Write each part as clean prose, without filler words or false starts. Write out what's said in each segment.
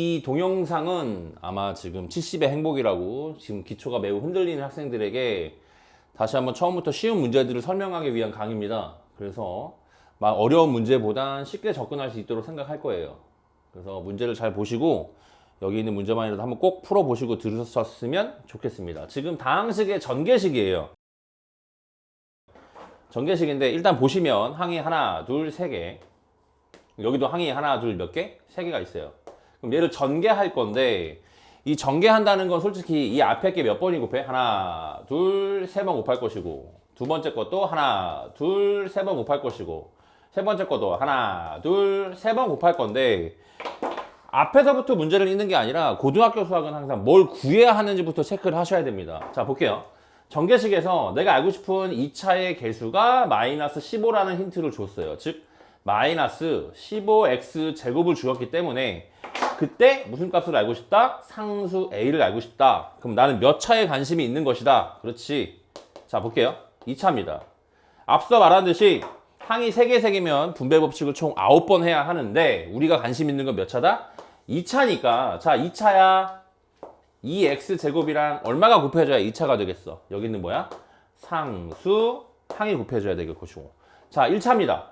이 동영상은 아마 지금 70의 행복이라고 지금 기초가 매우 흔들리는 학생들에게 다시 한번 처음부터 쉬운 문제들을 설명하기 위한 강의입니다. 그래서 막 어려운 문제보단 쉽게 접근할 수 있도록 생각할 거예요. 그래서 문제를 잘 보시고 여기 있는 문제만이라도 한번 꼭 풀어보시고 들으셨으면 좋겠습니다. 지금 다항식의 전개식이에요. 전개식인데 일단 보시면 항이 하나, 둘, 세 개. 여기도 항이 하나, 둘, 몇 개? 세 개가 있어요. 그럼 얘를 전개할 건데 이 전개한다는 건 솔직히 이 앞에 게 몇 번이 곱해? 하나, 둘, 세 번 곱할 것이고 두 번째 것도 하나, 둘, 세 번 곱할 것이고 세 번째 것도 하나, 둘, 세 번 곱할 건데 앞에서부터 문제를 읽는 게 아니라 고등학교 수학은 항상 뭘 구해야 하는지부터 체크를 하셔야 됩니다. 자, 볼게요. 전개식에서 내가 알고 싶은 2차의 개수가 마이너스 15라는 힌트를 줬어요. 즉 마이너스 15x 제곱을 주었기 때문에 그때 무슨 값을 알고 싶다? 상수 a를 알고 싶다. 그럼 나는 몇 차에 관심이 있는 것이다. 그렇지. 자, 볼게요. 2차입니다. 앞서 말한 듯이 항이 3개, 3개면 분배 법칙을 총 9번 해야 하는데 우리가 관심 있는 건 몇 차다? 2차니까 자, 2차야. 2x 제곱이랑 얼마가 곱해져야 2차가 되겠어? 여기는 뭐야? 상수 항이 곱해져야 되겠 것이고. 자, 1차입니다.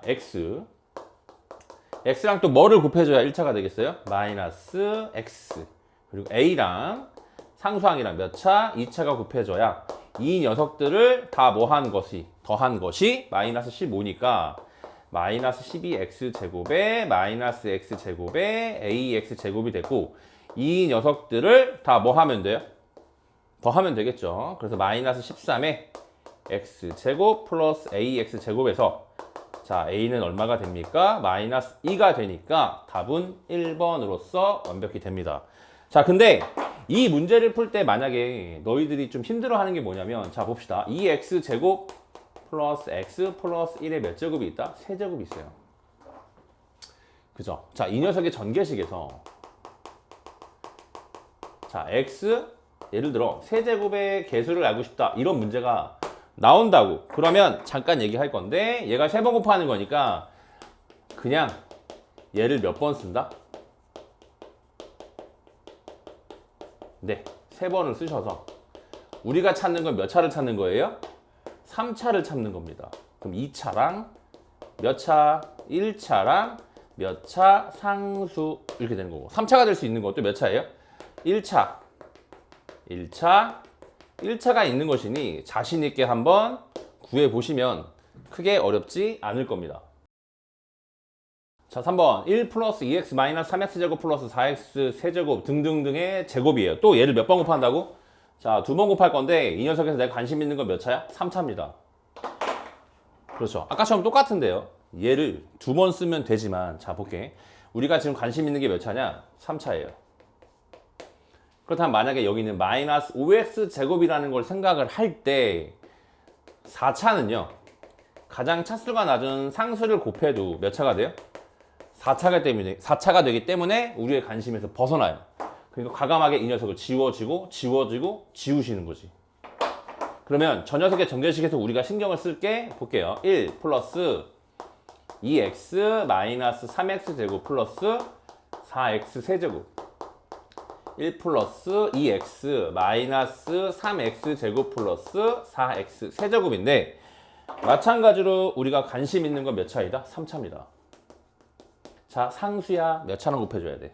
x랑 또 뭐를 곱해줘야 1차가 되겠어요? 마이너스 x. 그리고 a랑 상수항이랑 몇 차? 2차가 곱해져야 이 녀석들을 다 더한 것이 마이너스 15니까 마이너스 12x 제곱에 마이너스 x 제곱에 ax 제곱이 됐고 이 녀석들을 다 뭐 하면 돼요? 더하면 되겠죠. 그래서 마이너스 13에 x 제곱 플러스 ax 제곱에서 자, a는 얼마가 됩니까? 마이너스 2가 되니까 답은 1번으로서 완벽히 됩니다. 자, 근데 이 문제를 풀 때 만약에 너희들이 좀 힘들어하는 게 뭐냐면 자, 봅시다. 2x 제곱 플러스 x 플러스 1의 몇 제곱이 있다? 세제곱이 있어요. 그죠? 자, 이 녀석의 전개식에서 자, x 예를 들어 세제곱의 개수를 알고 싶다. 이런 문제가 나온다고. 그러면 잠깐 얘기할 건데 얘가 3번 곱하는 거니까 그냥 얘를 몇 번 쓴다? 네, 3번을 쓰셔서 우리가 찾는 건 몇 차를 찾는 거예요? 3차를 찾는 겁니다. 그럼 2차랑 몇 차? 1차랑 몇 차? 상수 이렇게 되는 거고 3차가 될 수 있는 것도 몇 차예요? 1차 1차가 있는 것이니 자신 있게 한번 구해 보시면 크게 어렵지 않을 겁니다. 자, 3번 1 플러스 2x 마이너스 3x 제곱 플러스 4x 세제곱 등등등의 제곱이에요. 또 얘를 몇 번 곱한다고? 자, 2번 곱할 건데 이 녀석에서 내가 관심 있는 건 몇 차야? 3차입니다. 그렇죠. 아까처럼 똑같은데요. 얘를 2번 쓰면 되지만 자, 볼게. 우리가 지금 관심 있는 게 몇 차냐? 3차예요. 그렇다면 만약에 여기는 마이너스 5x 제곱이라는 걸 생각을 할 때 4차는요. 가장 차수가 낮은 상수를 곱해도 몇 차가 돼요? 4차가 되기 때문에 우리의 관심에서 벗어나요. 그러니까 과감하게 이 녀석을 지워지고 지우시는 거지. 그러면 저 녀석의 전개식에서 우리가 신경을 쓸 게 볼게요. 1 플러스 2x 마이너스 3x 제곱 플러스 4x 세제곱 1 플러스 2x 마이너스 3x 제곱 플러스 4x 세제곱인데 마찬가지로 우리가 관심 있는 건 몇 차이다? 3차입니다. 자, 상수야 몇 차는 곱해줘야 돼?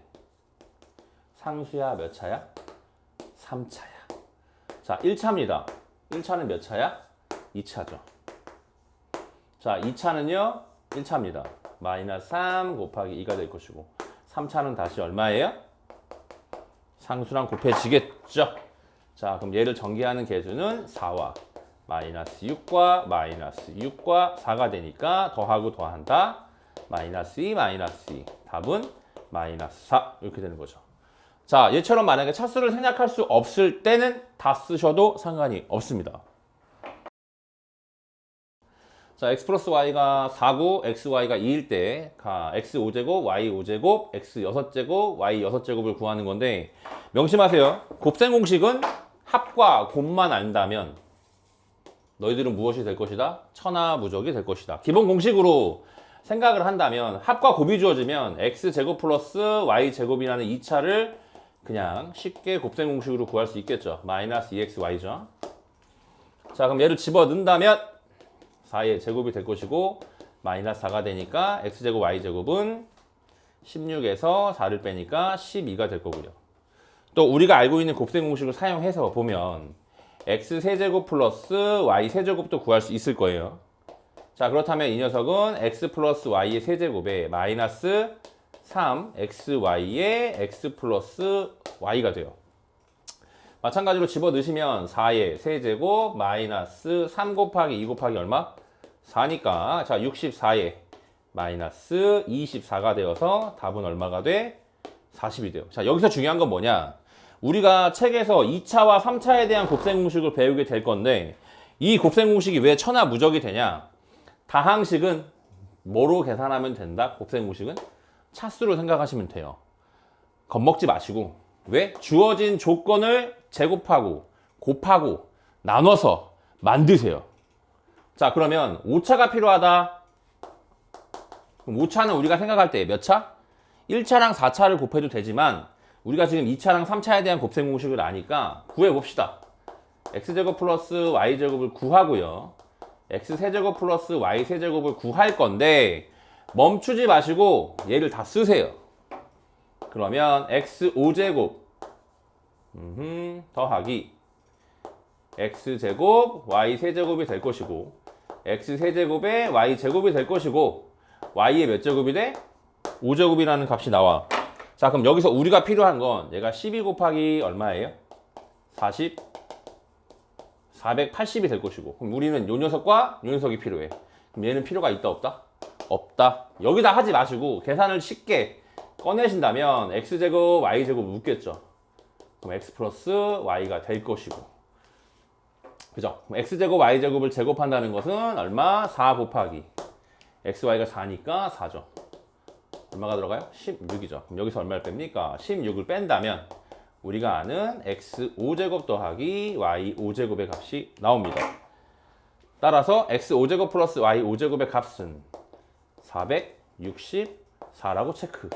상수야 몇 차야? 3차야. 자, 1차입니다. 1차는 몇 차야? 2차죠. 자, 2차는요 1차입니다. 마이너스 3 곱하기 2가 될 것이고 3차는 다시 얼마예요? 상수랑 곱해지겠죠. 자, 그럼 얘를 전개하는 개수는 4와 마이너스 6과 마이너스 6과 4가 되니까 더하고 더한다. 마이너스 2 마이너스 2 답은 마이너스 4 이렇게 되는 거죠. 자, 얘처럼 만약에 차수를 생략할 수 없을 때는 다 쓰셔도 상관이 없습니다. 자, x 플러스 y가 4고 xy가 2일 때 x 5제곱, y 5제곱, x 6제곱, y 6제곱을 구하는 건데 명심하세요. 곱셈 공식은 합과 곱만 안다면 너희들은 무엇이 될 것이다? 천하무적이 될 것이다. 기본 공식으로 생각을 한다면 합과 곱이 주어지면 x제곱 플러스 y제곱이라는 2차를 그냥 쉽게 곱셈 공식으로 구할 수 있겠죠. 마이너스 2xy죠. 자, 그럼 얘를 집어넣는다면 4의 제곱이 될 것이고 마이너스 4가 되니까 x제곱 y제곱은 16에서 4를 빼니까 12가 될 거고요. 또 우리가 알고 있는 곱셈 공식을 사용해서 보면 x세제곱 플러스 y세제곱도 구할 수 있을 거예요. 자, 그렇다면 이 녀석은 x 플러스 y의 세제곱에 마이너스 3xy의 x 플러스 y가 돼요. 마찬가지로 집어넣으시면 4의 세제곱 마이너스 3 곱하기 2 곱하기 얼마? 4니까 자 64에 마이너스 24가 되어서 답은 얼마가 돼? 40이 돼요. 자, 여기서 중요한 건 뭐냐? 우리가 책에서 2차와 3차에 대한 곱셈 공식을 배우게 될 건데 이 곱셈 공식이 왜 천하무적이 되냐? 다항식은 뭐로 계산하면 된다? 곱셈 공식은 차수로 생각하시면 돼요. 겁먹지 마시고 왜? 주어진 조건을 제곱하고 곱하고 나눠서 만드세요. 자, 그러면 5차가 필요하다. 그럼 5차는 우리가 생각할 때 몇 차? 1차랑 4차를 곱해도 되지만 우리가 지금 2차랑 3차에 대한 곱셈 공식을 아니까 구해봅시다. x제곱 플러스 y제곱을 구하고요. x세제곱 플러스 y세제곱을 구할 건데 멈추지 마시고 얘를 다 쓰세요. 그러면 x5제곱 더하기 x제곱 y세제곱이 될 것이고 x세제곱에 y제곱이 될 것이고 y의 몇 제곱이 돼? 5제곱이라는 값이 나와. 자, 그럼 여기서 우리가 필요한 건 얘가 12 곱하기 얼마예요? 40 480이 될 것이고 그럼 우리는 요 녀석과 요 녀석이 필요해. 그럼 얘는 필요가 있다 없다? 없다. 여기다 하지 마시고 계산을 쉽게 꺼내신다면 x제곱 y제곱 묻겠죠. 그럼 x 플러스 y가 될 것이고 그죠? 그럼 x제곱 y제곱을 제곱한다는 것은 얼마? 4 곱하기 xy가 4니까 4죠. 얼마가 들어가요? 16이죠. 그럼 여기서 얼마를 뺍니까? 16을 뺀다면 우리가 아는 x5제곱 더하기 y5제곱의 값이 나옵니다. 따라서 x5제곱 플러스 y5제곱의 값은 464라고 체크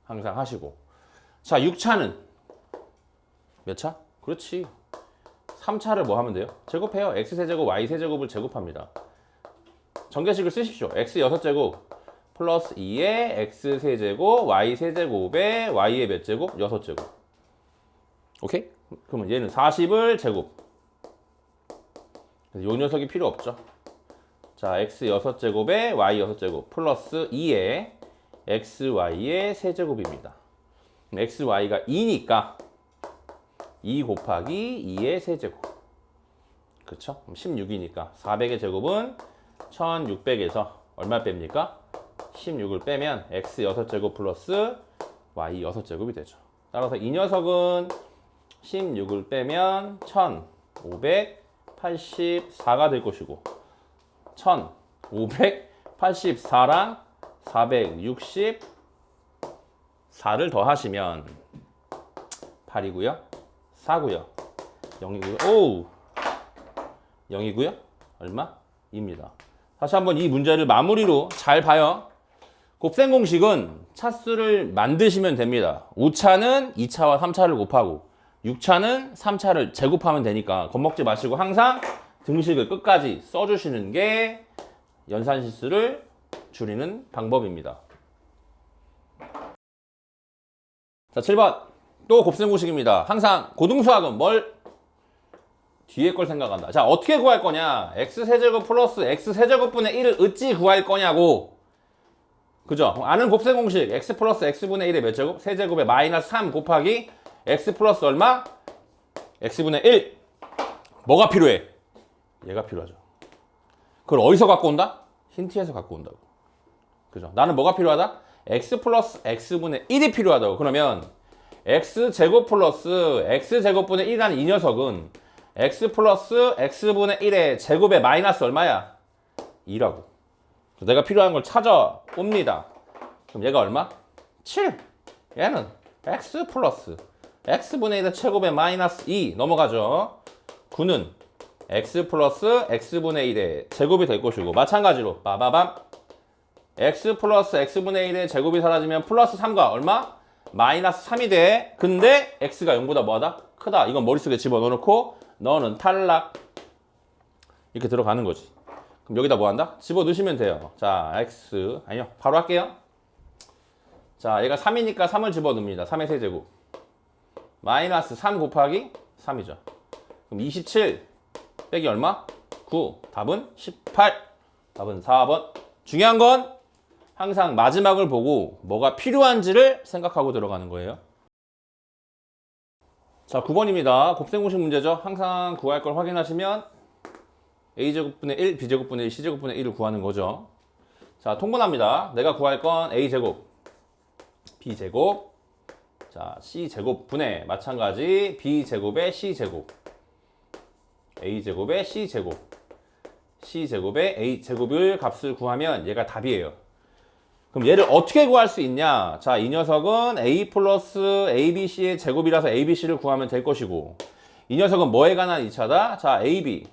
항상 하시고 자, 6차는 몇 차? 그렇지. 3차를 뭐 하면 돼요? 제곱해요. x세제곱 y세제곱을 제곱합니다. 전개식을 쓰십시오. x 6제곱 플러스 2의 x세제곱 y세제곱에 y의 몇 제곱? 6제곱. 오케이? 그러면 얘는 40을 제곱. 요 녀석이 필요 없죠. 자, x 6제곱에 y 6제곱 플러스 2의 xy의 세제곱입니다. xy가 2니까 2 곱하기 2의 세제곱. 그렇죠? 16이니까 400의 제곱은 1600에서 얼마 뺍니까? 16을 빼면 x 6제곱 플러스 y 6제곱이 되죠. 따라서 이 녀석은 16을 빼면 1584가 될 것이고 1584랑 464를 더하시면 8이고요. 4고요. 0이고요. 오! 0이고요. 얼마? 2입니다. 다시 한번 이 문제를 마무리로 잘 봐요. 곱셈 공식은 차수를 만드시면 됩니다. 5차는 2차와 3차를 곱하고 6차는 3차를 제곱하면 되니까 겁먹지 마시고 항상 등식을 끝까지 써주시는 게 연산실수를 줄이는 방법입니다. 자, 7번 또 곱셈 공식입니다. 항상 고등수학은 뭘? 뒤에 걸 생각한다. 자, 어떻게 구할 거냐? x세제곱 플러스 x세제곱분의 1을 어찌 구할 거냐고. 그죠? 아는 곱셈 공식 x 플러스 x분의 1의 몇 제곱? 세제곱에 마이너스 3 곱하기 x 플러스 얼마? x분의 1. 뭐가 필요해? 얘가 필요하죠. 그걸 어디서 갖고 온다? 힌트에서 갖고 온다고. 그죠? 나는 뭐가 필요하다? x 플러스 x분의 1이 필요하다고. 그러면 x제곱 플러스 x제곱분의 1이라는 이 녀석은 x 플러스 x분의 1의 제곱에 마이너스 얼마야? 2라고. 내가 필요한 걸 찾아 옵니다. 그럼 얘가 얼마? 7. 얘는 x 플러스 x분의 1의 제곱에 마이너스 2 넘어가죠. 9는 x 플러스 x분의 1의 제곱이 될 것이고 마찬가지로 빠바밤 x 플러스 x분의 1의 제곱이 사라지면 플러스 3과 얼마? 마이너스 3이 돼. 근데 x가 0보다 뭐하다? 크다. 이건 머릿속에 집어넣어놓고 너는 탈락. 이렇게 들어가는 거지. 그럼 여기다 뭐 한다? 집어넣으시면 돼요. 자, x 아니요. 바로 할게요. 자, 얘가 3이니까 3을 집어넣습니다. 3의 세제곱. 마이너스 3 곱하기 3이죠. 그럼 27 빼기 얼마? 9. 답은 18. 답은 4번. 중요한 건 항상 마지막을 보고 뭐가 필요한지를 생각하고 들어가는 거예요. 자, 9번입니다. 곱셈공식 문제죠. 항상 구할 걸 확인하시면 a제곱분의 1, b제곱분의 1, c제곱분의 1을 구하는 거죠. 자, 통분합니다. 내가 구할 건 a제곱, b제곱, 자, c제곱분의 마찬가지 b제곱의 c제곱, a제곱의 c제곱, c제곱의 a제곱을 값을 구하면 얘가 답이에요. 그럼 얘를 어떻게 구할 수 있냐? 자, 이 녀석은 a 플러스 abc의 제곱이라서 abc를 구하면 될 것이고, 이 녀석은 뭐에 관한 2차다? 자, ab,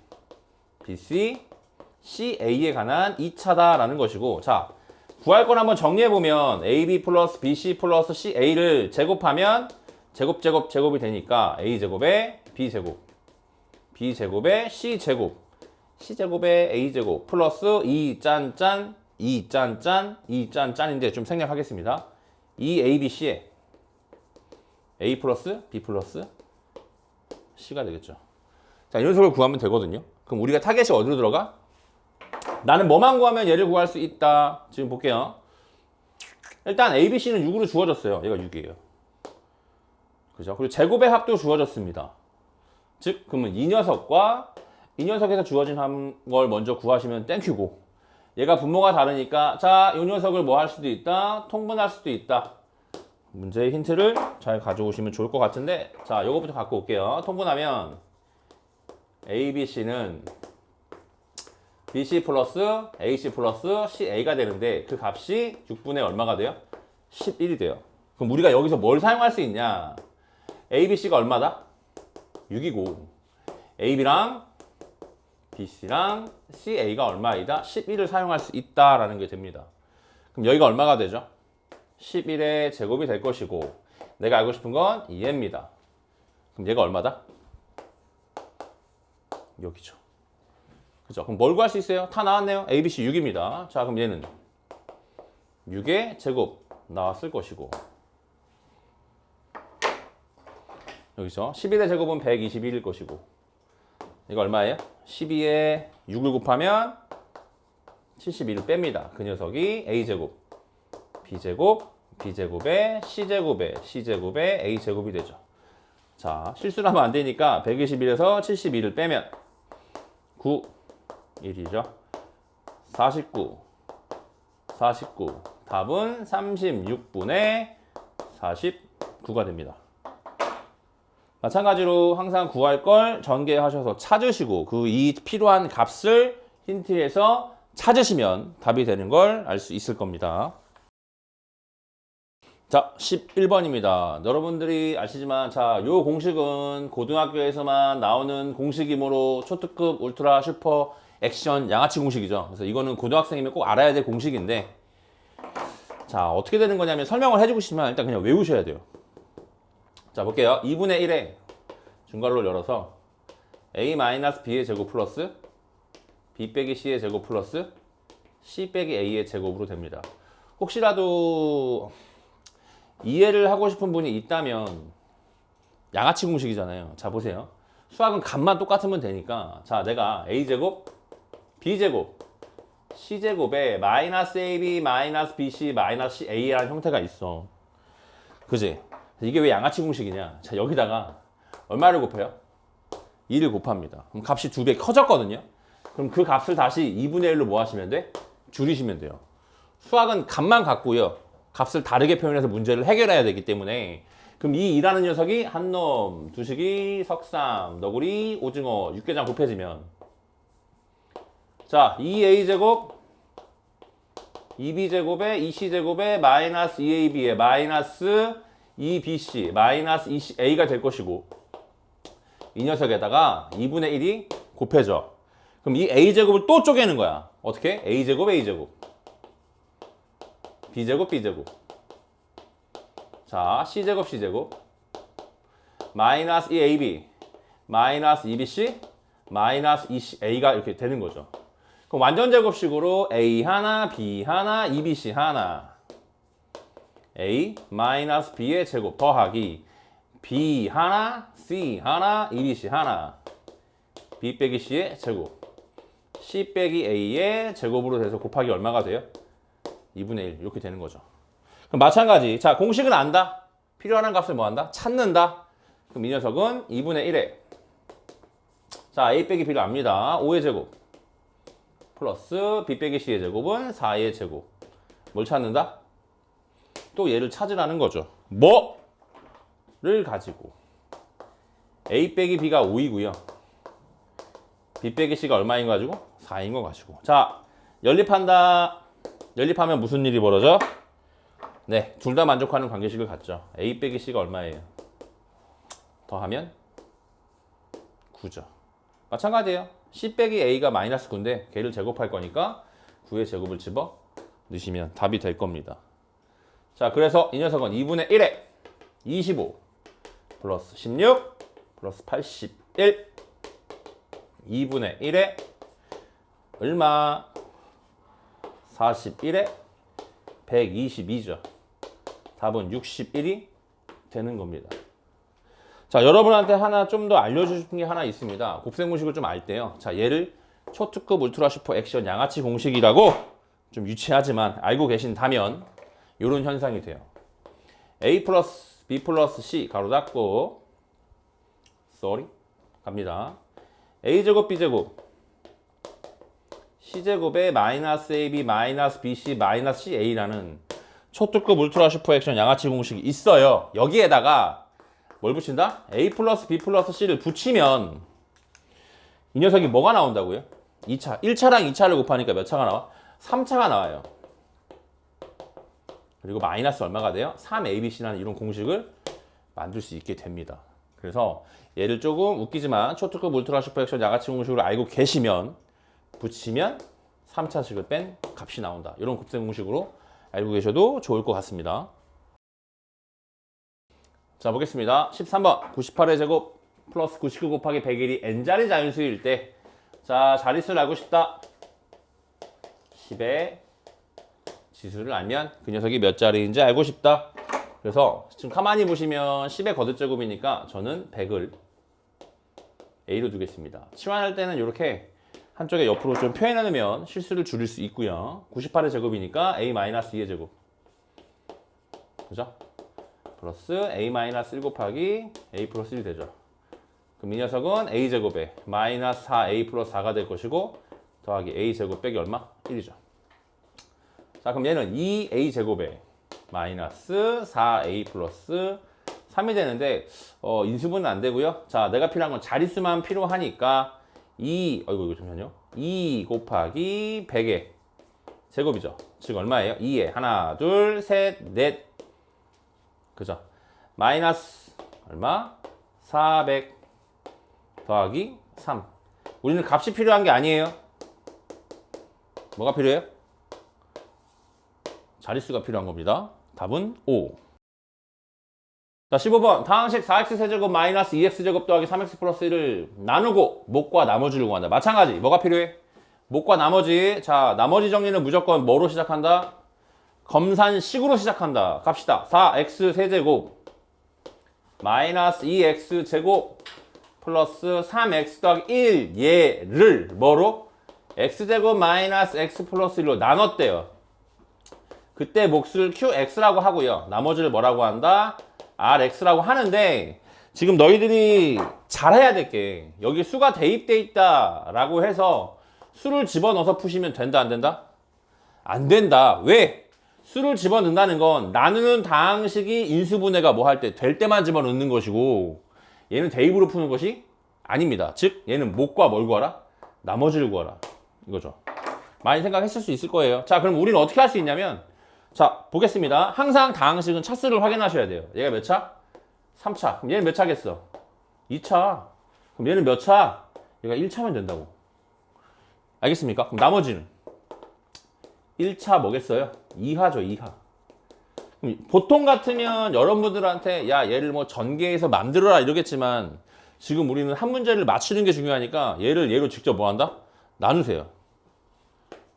bc, ca에 관한 2차다라는 것이고, 자, 구할 건 한번 정리해보면 ab 플러스 bc 플러스 ca를 제곱하면 제곱이 되니까 a제곱에 b제곱, b제곱에 c제곱, c제곱에 a제곱 플러스 2짠짠 2짠짠 2짠짠인데 좀 생략하겠습니다. 2abc에 a 플러스 b 플러스 c가 되겠죠. 자, 이 녀석을 구하면 되거든요. 그럼 우리가 타겟이 어디로 들어가? 나는 뭐만 구하면 얘를 구할 수 있다. 지금 볼게요. 일단 abc는 6으로 주어졌어요. 얘가 6이에요. 그죠? 그리고 제곱의 합도 주어졌습니다. 즉, 그러면 이 녀석과 이 녀석에서 주어진 걸 먼저 구하시면 땡큐고, 얘가 분모가 다르니까 자, 이 녀석을 뭐 할 수도 있다, 통분할 수도 있다. 문제의 힌트를 잘 가져오시면 좋을 것 같은데, 자, 요거부터 갖고 올게요. 통분하면 ABC는 BC 플러스 AC 플러스 CA가 되는데 그 값이 6분의 얼마가 돼요? 11이 돼요. 그럼 우리가 여기서 뭘 사용할 수 있냐? ABC가 얼마다? 6이고 AB랑 BC랑 CA가 얼마이다? 11을 사용할 수 있다라는 게 됩니다. 그럼 여기가 얼마가 되죠? 11의 제곱이 될 것이고, 내가 알고 싶은 건 얘입니다. 그럼 얘가 얼마다? 여기죠. 그죠? 그럼 뭘 구할 수 있어요? 다 나왔네요. ABC 6입니다. 자, 그럼 얘는 6의 제곱 나왔을 것이고, 여기서 11의 제곱은 121일 것이고, 이거 얼마예요? 12에 6을 곱하면 71을 뺍니다. 그 녀석이 A제곱, B제곱, B제곱에 C제곱에 A제곱이 되죠. 자, 실수를 하면 안 되니까 121에서 71을 빼면 9, 1이죠. 49, 답은 36분의 49가 됩니다. 마찬가지로 항상 구할 걸 전개하셔서 찾으시고 그 이 필요한 값을 힌트에서 찾으시면 답이 되는 걸 알 수 있을 겁니다. 자, 11번입니다. 여러분들이 아시지만, 자, 요 공식은 고등학교에서만 나오는 공식이므로 초특급, 울트라, 슈퍼, 액션, 양아치 공식이죠. 그래서 이거는 고등학생이면 꼭 알아야 될 공식인데, 자, 어떻게 되는 거냐면 설명을 해주고 싶으면 일단 그냥 외우셔야 돼요. 자, 볼게요. 2분의 1에 중괄호를 열어서 a-b의 제곱 플러스 b 빼기 c의 제곱 플러스 c 빼기 a의 제곱으로 됩니다. 혹시라도 이해를 하고 싶은 분이 있다면, 양아치 공식이잖아요. 자, 보세요. 수학은 값만 똑같으면 되니까, 자, 내가 a제곱, b제곱, c제곱에 마이너스 ab, 마이너스 bc, 마이너스 ca라는 형태가 있어. 그지? 이게 왜 양아치 공식이냐? 자, 여기다가 얼마를 곱해요? 2를 곱합니다. 그럼 값이 2배 커졌거든요? 그럼 그 값을 다시 2분의 1로 뭐 하시면 돼? 줄이시면 돼요. 수학은 값만 갖고요, 값을 다르게 표현해서 문제를 해결해야 되기 때문에, 그럼 이 2라는 녀석이 한놈, 두식이, 석삼, 너구리, 오징어, 육개장 곱해지면, 자, 2a제곱, 2b제곱에 2c제곱에 마이너스 2ab에 마이너스 2bc, 마이너스 2ca가 될 것이고, 이 녀석에다가 2분의 1이 곱해져. 그럼 이 a제곱을 또 쪼개는 거야. 어떻게? a제곱, a제곱. b제곱 b제곱. 자, c제곱 c제곱. 마이너스 2ab 마이너스 2bc 마이너스 2a가 이렇게 되는 거죠. 그럼 완전 제곱식으로 a 하나, b 하나, 2bc 하나. a 마이너스 b의 제곱 더하기 b 하나, c 하나, 2bc 하나. b 빼기 c의 제곱. c 빼기 a의 제곱으로 돼서 곱하기 얼마가 돼요? 2분의 1 이렇게 되는 거죠. 그럼 마찬가지. 자, 공식은 안다. 필요한 값을 뭐 한다? 찾는다. 그럼 이 녀석은 2분의 1에 자, a 빼기 b를 압니다. 5의 제곱 플러스 b 빼기 c의 제곱은 4의 제곱. 뭘 찾는다? 또 얘를 찾으라는 거죠. 뭐를 가지고 a 빼기 b가 5이고요. b 빼기 c가 얼마인 거 가지고? 4인 거 가지고. 자, 연립한다. 연립하면 무슨 일이 벌어져? 네, 둘 다 만족하는 관계식을 갖죠. a 빼기 c가 얼마예요? 더하면 9죠. 마찬가지예요. c 빼기 a가 마이너스 9인데 걔를 제곱할 거니까 9의 제곱을 집어 넣으시면 답이 될 겁니다. 자, 그래서 이 녀석은 2분의 1에 25 플러스 16 플러스 81 2분의 1에 얼마? 41에 122죠. 답은 61이 되는 겁니다. 자, 여러분한테 하나 좀 더 알려주고 싶은 게 하나 있습니다. 곱셈 공식을 좀 알 때요. 자, 얘를 초특급 울트라 슈퍼 액션 양아치 공식이라고 좀 유치하지만 알고 계신다면 이런 현상이 돼요. a 플러스 b 플러스 c 가로 닫고 갑니다. a제곱 b제곱 c제곱에 마이너스 ab 마이너스 bc 마이너스 ca라는 초특급 울트라 슈퍼 액션 양아치 공식이 있어요. 여기에다가 뭘 붙인다? a 플러스 b 플러스 c를 붙이면 이 녀석이 뭐가 나온다고요? 2차. 1차랑 2차를 곱하니까 몇 차가 나와? 3차가 나와요. 그리고 마이너스 얼마가 돼요? 3abc라는 이런 공식을 만들 수 있게 됩니다. 그래서 얘를 조금 웃기지만 초특급 울트라 슈퍼 액션 양아치 공식으로 알고 계시면 붙이면 3차식을 뺀 값이 나온다. 이런 곱셈 공식으로 알고 계셔도 좋을 것 같습니다. 자, 보겠습니다. 13번 98의 제곱 플러스 99 곱하기 101이 n자리 자연수일 때 자, 자릿수를 알고 싶다. 10의 지수를 알면 그 녀석이 몇 자리인지 알고 싶다. 그래서 지금 가만히 보시면 10의 거듭제곱이니까 저는 100을 a로 두겠습니다. 치환할 때는 이렇게 한쪽에 옆으로 좀 표현해 놓으면 실수를 줄일 수 있고요. 98의 제곱이니까 a-2의 제곱. 그죠? 플러스 a-1 곱하기 a 플러스 1 되죠. 그럼 이 녀석은 a제곱에 마이너스 4a 플러스 4가 될 것이고 더하기 a제곱 빼기 얼마? 1이죠. 자, 그럼 얘는 2a제곱에 마이너스 4a 플러스 3이 되는데 인수분은 안 되고요. 자, 내가 필요한 건 자릿수만 필요하니까 2 잠시만요. 2 곱하기 100의 제곱이죠. 즉 얼마예요? 2에 하나, 둘, 셋, 넷. 그죠? 마이너스 얼마? 400 더하기 3. 우리는 값이 필요한 게 아니에요. 뭐가 필요해요? 자릿수가 필요한 겁니다. 답은 5. 자, 15번 다항식 4x 세제곱 마이너스 2x제곱 더하기 3x 플러스 1을 나누고 목과 나머지를 구한다. 마찬가지. 뭐가 필요해? 목과 나머지. 자, 나머지 정리는 무조건 뭐로 시작한다? 검산식으로 시작한다. 갑시다. 4x 세제곱 마이너스 2x 제곱 플러스 3x 더하기 1 얘를 뭐로? x제곱 마이너스 x 플러스 1로 나눴대요. 그때 몫을 qx라고 하고요. 나머지를 뭐라고 한다? rx라고 하는데 지금 너희들이 잘해야 될 게 여기 수가 대입돼 있다 라고 해서 수를 집어넣어서 푸시면 된다 안 된다? 안 된다. 왜? 수를 집어넣는다는 건 나누는 다항식이 인수분해가 뭐 할 때 될 때만 집어넣는 것이고 얘는 대입으로 푸는 것이 아닙니다. 즉 얘는 목과 뭘 구하라? 나머지를 구하라. 이거죠. 많이 생각했을 수 있을 거예요. 자, 그럼 우리는 어떻게 할 수 있냐면 자, 보겠습니다. 항상 다항식은 차수를 확인하셔야 돼요. 얘가 몇 차? 3차. 그럼 얘는 몇 차겠어? 2차. 그럼 얘는 몇 차? 얘가 1차면 된다고. 알겠습니까? 그럼 나머지는 1차 뭐겠어요? 2하죠, 2하. 보통 같으면 여러분들한테 야 얘를 뭐 전개해서 만들어라 이러겠지만 지금 우리는 한 문제를 맞추는 게 중요하니까 얘를 얘로 직접 뭐 한다? 나누세요.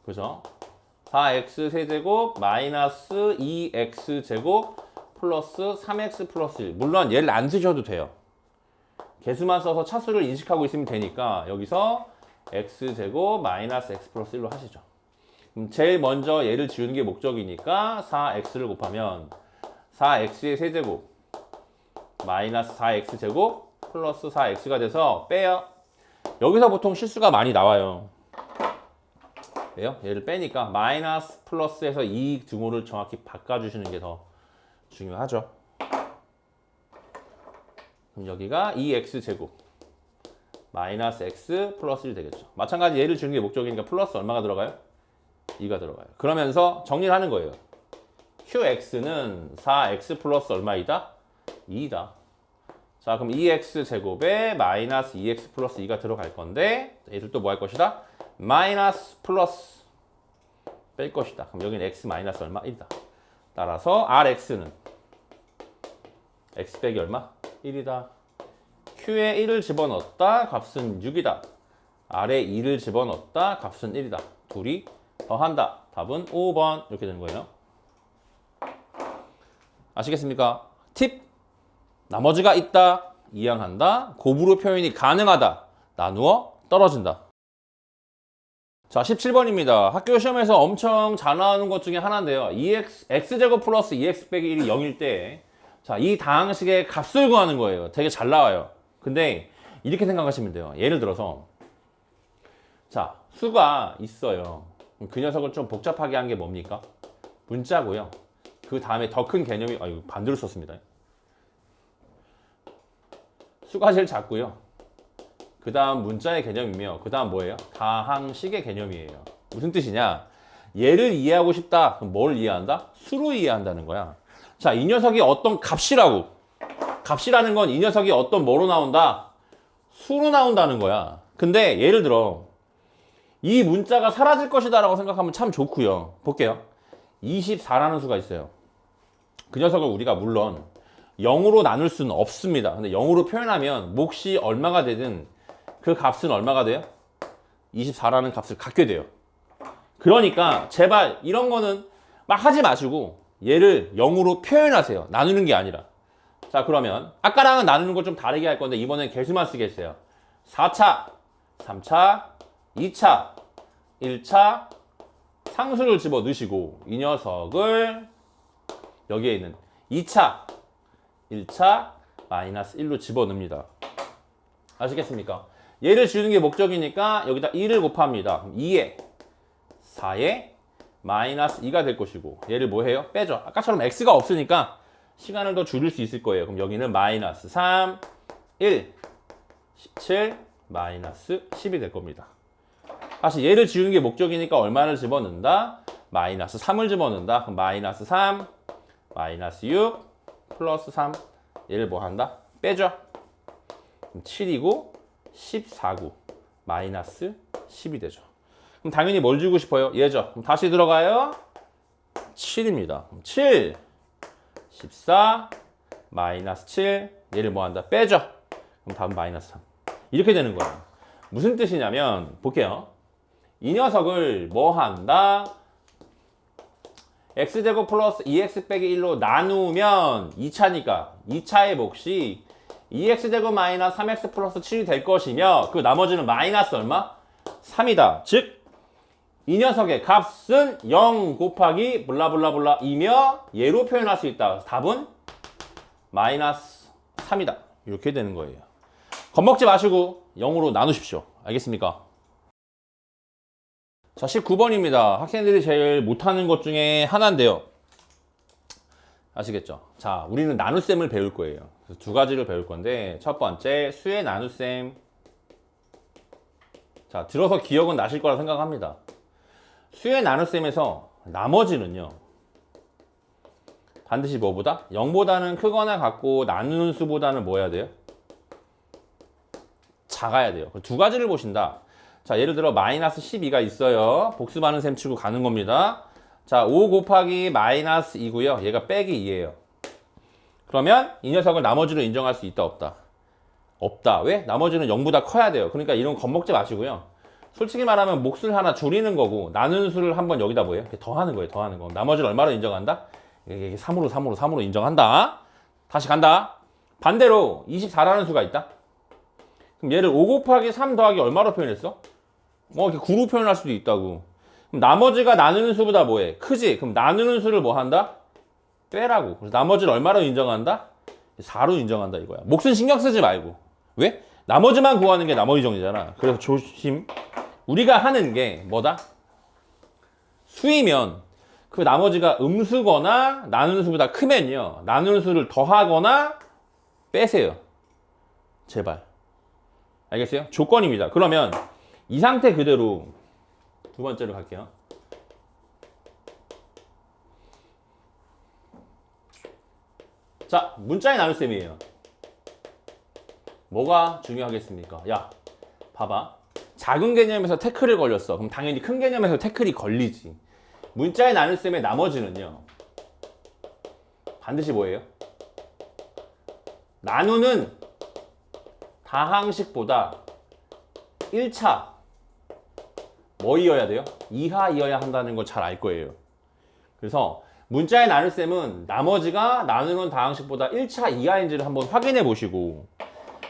그죠? 4x 세제곱 마이너스 2x 제곱 플러스 3x 플러스 1. 물론 얘를 안 쓰셔도 돼요. 개수만 써서 차수를 인식하고 있으면 되니까 여기서 x제곱 마이너스 x 플러스 1로 하시죠. 그럼 제일 먼저 얘를 지우는 게 목적이니까 4x를 곱하면 4x의 세제곱 마이너스 4x제곱 플러스 4x가 돼서 빼요. 여기서 보통 실수가 많이 나와요. 왜요? 얘를 빼니까 마이너스 플러스에서 이 등호를 정확히 바꿔주시는 게 더 중요하죠. 그럼 여기가 2x제곱 마이너스 x 플러스 1 되겠죠. 마찬가지 얘를 주는 게 목적이니까 플러스 얼마가 들어가요? 2가 들어가요. 그러면서 정리를 하는 거예요. qx는 4x 플러스 얼마이다? 2이다. 자, 그럼 2x제곱에 마이너스 2x 플러스 2가 들어갈 건데 얘를 또 뭐 할 것이다? 마이너스 플러스 뺄 것이다. 그럼 여기는 x 마이너스 얼마? 1이다. 따라서 rx는 x 빼기 얼마? 1이다. q에 1을 집어넣었다. 값은 6이다. r에 2를 집어넣었다. 값은 1이다. 둘이 더한다. 답은 5번 이렇게 되는 거예요. 아시겠습니까? 팁! 나머지가 있다. 이항한다. 곱으로 표현이 가능하다. 나누어 떨어진다. 자, 17번입니다. 학교 시험에서 엄청 잘 나오는 것 중에 하나인데요. x제곱 플러스 2x 빼기 1이 0일 때 자, 이 다항식의 값을 구하는 거예요. 되게 잘 나와요. 근데 이렇게 생각하시면 돼요. 예를 들어서 자, 수가 있어요. 그 녀석을 좀 복잡하게 한 게 뭡니까? 문자고요. 그 다음에 더 큰 개념이 이거 반대로 썼습니다. 수가 제일 작고요. 그 다음 문자의 개념이며 그 다음 뭐예요? 다항식의 개념이에요. 무슨 뜻이냐? 얘를 이해하고 싶다. 그럼 뭘 이해한다? 수로 이해한다는 거야. 자, 이 녀석이 어떤 값이라고. 값이라는 건 이 녀석이 어떤 뭐로 나온다? 수로 나온다는 거야. 근데 예를 들어 이 문자가 사라질 것이다 라고 생각하면 참 좋고요. 볼게요. 24라는 수가 있어요. 그 녀석을 우리가 물론 0으로 나눌 수는 없습니다. 근데 0으로 표현하면 몫이 얼마가 되든 그 값은 얼마가 돼요? 24라는 값을 갖게 돼요. 그러니까 제발 이런 거는 막 하지 마시고 얘를 0으로 표현하세요. 나누는 게 아니라. 자, 그러면 아까랑은 나누는 걸 좀 다르게 할 건데 이번엔 개수만 쓰겠어요. 4차, 3차, 2차, 1차 상수를 집어 넣으시고 이 녀석을 여기에 있는 2차, 1차 마이너스 1로 집어 넣습니다. 아시겠습니까? 얘를 지우는 게 목적이니까 여기다 2를 곱합니다. 그럼 2에 4에 마이너스 2가 될 것이고 얘를 뭐 해요? 빼죠. 아까처럼 x가 없으니까 시간을 더 줄일 수 있을 거예요. 그럼 여기는 마이너스 3, 1, 17, 마이너스 10이 될 겁니다. 다시 얘를 지우는 게 목적이니까 얼마를 집어넣는다? 마이너스 3을 집어넣는다. 그럼 마이너스 3, 마이너스 6, 플러스 3. 얘를 뭐 한다? 빼죠. 그럼 7이고 14구 마이너스 10이 되죠. 그럼 당연히 뭘 지우고 싶어요? 얘죠. 그럼 다시 들어가요. 7입니다. 그럼 7, 14, 마이너스 7. 얘를 뭐 한다? 빼죠. 그럼 답은 마이너스 3. 이렇게 되는 거예요. 무슨 뜻이냐면 볼게요. 이 녀석을 뭐 한다? x제곱 플러스 2x 빼기 1로 나누면 2차니까 2차의 몫이 2x제곱 마이너스 3x 플러스 7이 될 것이며 그 나머지는 마이너스 얼마? 3이다. 즉 이 녀석의 값은 0 곱하기 블라블라블라 이며 얘로 표현할 수 있다. 답은 마이너스 3이다. 이렇게 되는 거예요. 겁먹지 마시고 0으로 나누십시오. 알겠습니까? 자, 19번입니다. 학생들이 제일 못하는 것 중에 하나인데요. 아시겠죠? 자, 우리는 나눗셈을 배울 거예요. 그래서 두 가지를 배울 건데 첫 번째, 수의 나눗셈. 자, 들어서 기억은 나실 거라 생각합니다. 수의 나눗셈에서 나머지는요. 반드시 뭐보다? 0보다는 크거나 같고 나누는 수보다는 뭐 해야 돼요? 작아야 돼요. 두 가지를 보신다. 자, 예를 들어 마이너스 12가 있어요. 복습하는 셈 치고 가는 겁니다. 자, 5 곱하기 마이너스 2고요. 얘가 빼기 2예요. 그러면 이 녀석을 나머지로 인정할 수 있다, 없다? 없다. 왜? 나머지는 0보다 커야 돼요. 그러니까 이런 거 겁먹지 마시고요. 솔직히 말하면 몫을 하나 줄이는 거고 나누는 수를 한번 여기다 뭐예요? 더하는 거예요. 더하는 거. 나머지를 얼마로 인정한다? 이게 3으로 인정한다. 다시 간다. 반대로 24라는 수가 있다. 그럼 얘를 5 곱하기 3 더하기 얼마로 표현했어? 이렇게 9로 표현할 수도 있다고. 그럼 나머지가 나누는 수보다 뭐해? 크지? 그럼 나누는 수를 뭐 한다? 빼라고. 그래서 나머지를 얼마로 인정한다? 4로 인정한다 이거야. 몫은 신경 쓰지 말고. 왜? 나머지만 구하는 게 나머지 정리잖아. 그래서 조심. 우리가 하는 게 뭐다? 수이면 그 나머지가 음수거나 나누는 수보다 크면요. 나누는 수를 더하거나 빼세요. 제발. 알겠어요? 조건입니다. 그러면 이 상태 그대로 두 번째로 갈게요. 자, 문자의 나눗셈이에요. 뭐가 중요하겠습니까? 야, 봐봐. 작은 개념에서 태클을 걸렸어. 그럼 당연히 큰 개념에서 태클이 걸리지. 문자의 나눗셈의 나머지는요. 반드시 뭐예요? 나누는 다항식보다 1차 뭐이어야 돼요? 이하이어야 한다는 걸 잘 알 거예요. 그래서 문자의 나눗셈은 나머지가 나누는 다항식보다 1차 이하인지를 한번 확인해 보시고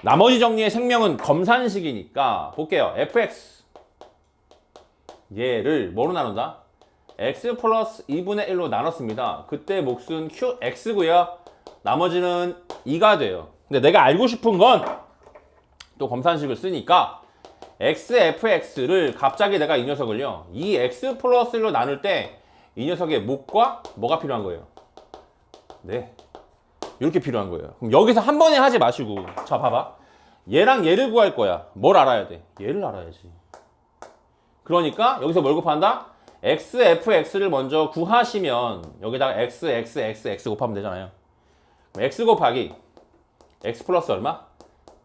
나머지 정리의 생명은 검산식이니까 볼게요. fx 얘를 뭐로 나눈다? x 플러스 2분의 1로 나눴습니다. 그때 몫은 qx고요. 나머지는 2가 돼요. 근데 내가 알고 싶은 건 또 검산식을 쓰니까 xfx를 갑자기 내가 이 녀석을요. 이 x 플러스 1로 나눌 때 이 녀석의 몫과 뭐가 필요한 거예요? 네. 이렇게 필요한 거예요. 그럼 여기서 한 번에 하지 마시고 자 봐봐. 얘랑 얘를 구할 거야. 뭘 알아야 돼? 얘를 알아야지. 그러니까 여기서 뭘 곱한다? xfx를 먼저 구하시면 여기다가 x 곱하면 되잖아요. 그럼 x 곱하기 x 플러스 얼마?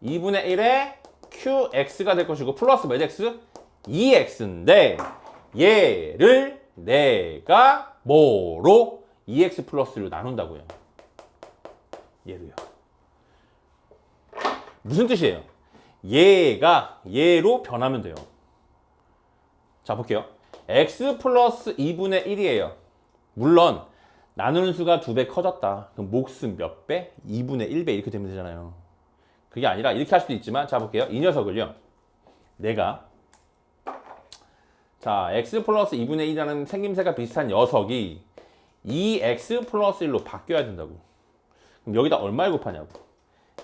2분의 1에 qx가 될 것이고 플러스 몇 x? 2x인데 얘를 내가 뭐로? 2x 플러스로 나눈다고요. 얘로요. 무슨 뜻이에요? 얘가 얘로 변하면 돼요. 자 볼게요. x 플러스 2분의 1이에요. 물론 나누는 수가 2배 커졌다. 그럼 몫은 몇 배? 2분의 1배 이렇게 되면 되잖아요. 그게 아니라 이렇게 할 수도 있지만 자 볼게요. 이 녀석을요. 내가 자 x 플러스 2분의 1이라는 생김새가 비슷한 녀석이 2x 플러스 1로 바뀌어야 된다고. 그럼 여기다 얼마를 곱하냐고.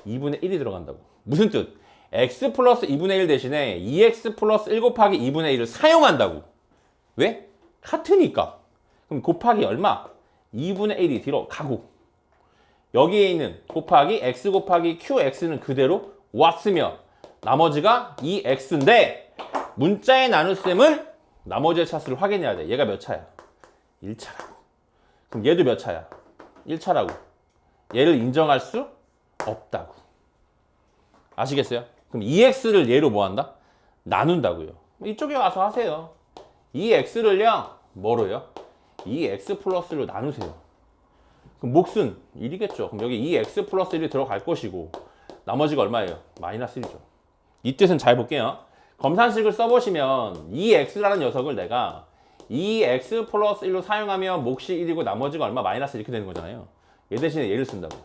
2분의 1이 들어간다고. 무슨 뜻? x 플러스 2분의 1 대신에 2x 플러스 1 곱하기 2분의 1을 사용한다고. 왜? 같으니까. 그럼 곱하기 얼마? 2분의 1이 들어가고 여기에 있는 곱하기 x 곱하기 qx는 그대로 왔으며 나머지가 2x인데 문자의 나눗셈은 나머지의 차수를 확인해야 돼. 얘가 몇 차야? 1차라고. 그럼 얘도 몇 차야? 1차라고. 얘를 인정할 수 없다고. 아시겠어요? 그럼 2x를 얘로 뭐 한다? 나눈다고요. 이쪽에 와서 하세요. 2x를요 뭐로요? 2x 플러스로 나누세요. 그럼 몫은 1이겠죠. 그럼 여기 2x 플러스 1이 들어갈 것이고 나머지가 얼마예요? 마이너스 1이죠. 이 뜻은 잘 볼게요. 검산식을 써보시면 2x라는 녀석을 내가 2x 플러스 1로 사용하면 몫이 1이고 나머지가 얼마? 마이너스 이렇게 되는 거잖아요. 얘 대신에 얘를 쓴다고.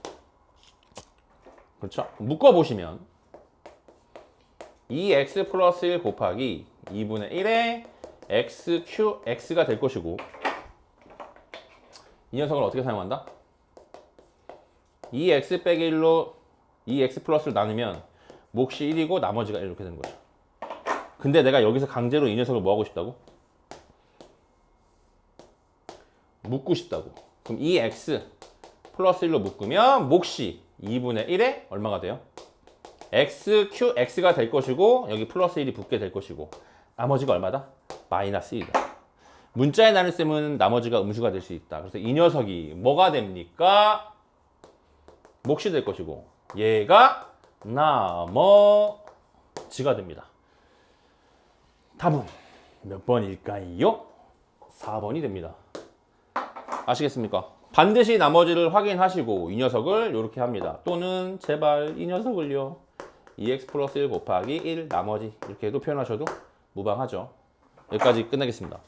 그렇죠? 묶어보시면 2x 플러스 1 곱하기 2분의 1에 x가 될 것이고 이 녀석을 어떻게 사용한다? 2x 빼기 1로 2x 플러스를 나누면 몫이 1이고 나머지가 1 이렇게 되는 거죠. 근데 내가 여기서 강제로 이 녀석을 뭐 하고 싶다고? 묶고 싶다고. 그럼 2x 플러스 1로 묶으면 몫이 2분의 1에 얼마가 돼요? qx가 될 것이고 여기 플러스 1이 붙게 될 것이고 나머지가 얼마다? 마이너스 1이다. 문자의 나눗셈은 나머지가 음수가 될 수 있다. 그래서 이 녀석이 뭐가 됩니까? 몫이 될 것이고 얘가 나머지가 됩니다. 답은 몇 번일까요? 4번이 됩니다. 아시겠습니까? 반드시 나머지를 확인하시고 이 녀석을 이렇게 합니다. 또는 제발 이 녀석을요. 2x 플러스 1 곱하기 1 나머지 이렇게 해도 표현하셔도 무방하죠. 여기까지 끝내겠습니다.